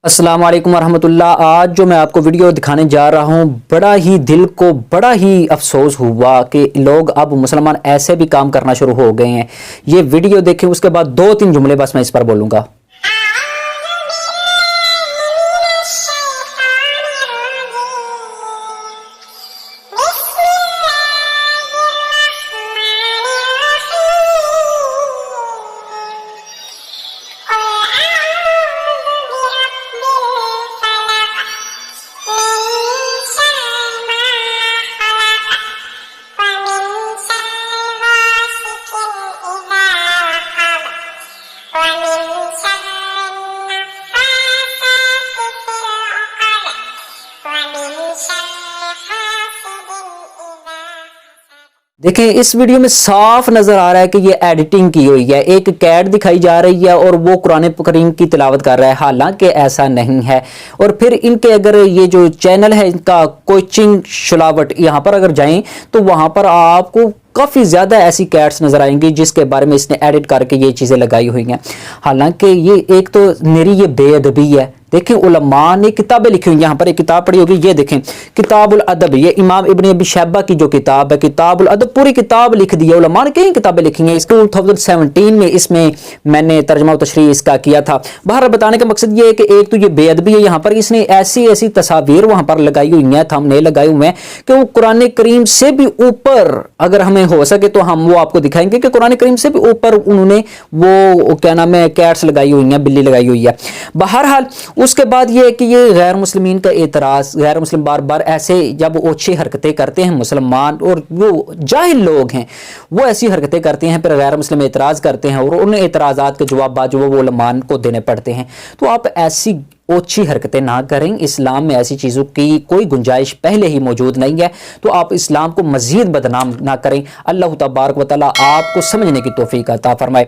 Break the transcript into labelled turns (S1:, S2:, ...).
S1: السلام علیکم ورحمۃ اللہ۔ آج جو میں آپ کو ویڈیو دکھانے جا رہا ہوں، بڑا ہی دل کو بڑا ہی افسوس ہوا کہ لوگ اب مسلمان ایسے بھی کام کرنا شروع ہو گئے ہیں۔ یہ ویڈیو دیکھیں، اس کے بعد 2-3 جملے بس میں اس پر بولوں گا۔ دیکھیں، اس ویڈیو میں صاف نظر آ رہا ہے کہ یہ ایڈیٹنگ کی ہوئی ہے۔ ایک کیٹ دکھائی جا رہی ہے اور وہ قرآن کریم کی تلاوت کر رہا ہے، حالانکہ ایسا نہیں ہے۔ اور پھر ان کے اگر یہ جو چینل ہے ان کا کوچنگ شلاوٹ، یہاں پر اگر جائیں تو وہاں پر آپ کو کافی زیادہ ایسی کیٹس نظر آئیں گی جس کے بارے میں اس نے ایڈٹ کر کے یہ چیزیں لگائی ہوئی ہیں۔ حالانکہ یہ ایک تو میری یہ بے ادبی ہے۔ دیکھیں، علماء نے کتابیں لکھی ہوئی ہیں، یہاں پر ایک کتاب پڑھی ہوگی، یہ دیکھیں کتاب الادب، یہ امام ابن ابی شیبہ کی جو کتاب ہے کتاب الادب، پوری کتاب لکھ دی ہے علماء نے، کئی کتابیں لکھی ہیں۔ اس کو 2017 میں اس میں نے ترجمہ و تشریح اس کا کیا تھا۔ باہر بتانے کا مقصد یہ ہے کہ ایک تو یہ بے ادبی ہے، یہاں پر اس نے ایسی تصاویر وہاں پر لگائی ہوئی ہیں، تھمبنیل لگائے ہوئے ہیں کہ وہ قرآن کریم سے بھی اوپر، اگر ہمیں ہو سکے تو ہم وہ آپ کو دکھائیں گے کہ قرآن کریم سے بھی اوپر انہوں نے وہ کیا نام ہے کیٹس لگائی ہوئی ہیں، بلی لگائی ہوئی ہے۔ بہرحال اس کے بعد یہ ہے کہ یہ غیر مسلمین کا اعتراض، غیر مسلم بار بار ایسے جب اوچھی حرکتیں کرتے ہیں مسلمان اور وہ جاہل لوگ ہیں، وہ ایسی حرکتیں کرتے ہیں، پھر غیر مسلم اعتراض کرتے ہیں اور ان اعتراضات کے جوابات جو وہ علماء کو دینے پڑتے ہیں۔ تو آپ ایسی اوچھی حرکتیں نہ کریں، اسلام میں ایسی چیزوں کی کوئی گنجائش پہلے ہی موجود نہیں ہے، تو آپ اسلام کو مزید بدنام نہ کریں۔ اللہ تبارک و تعالی آپ کو سمجھنے کی توفیق عطا فرمائے۔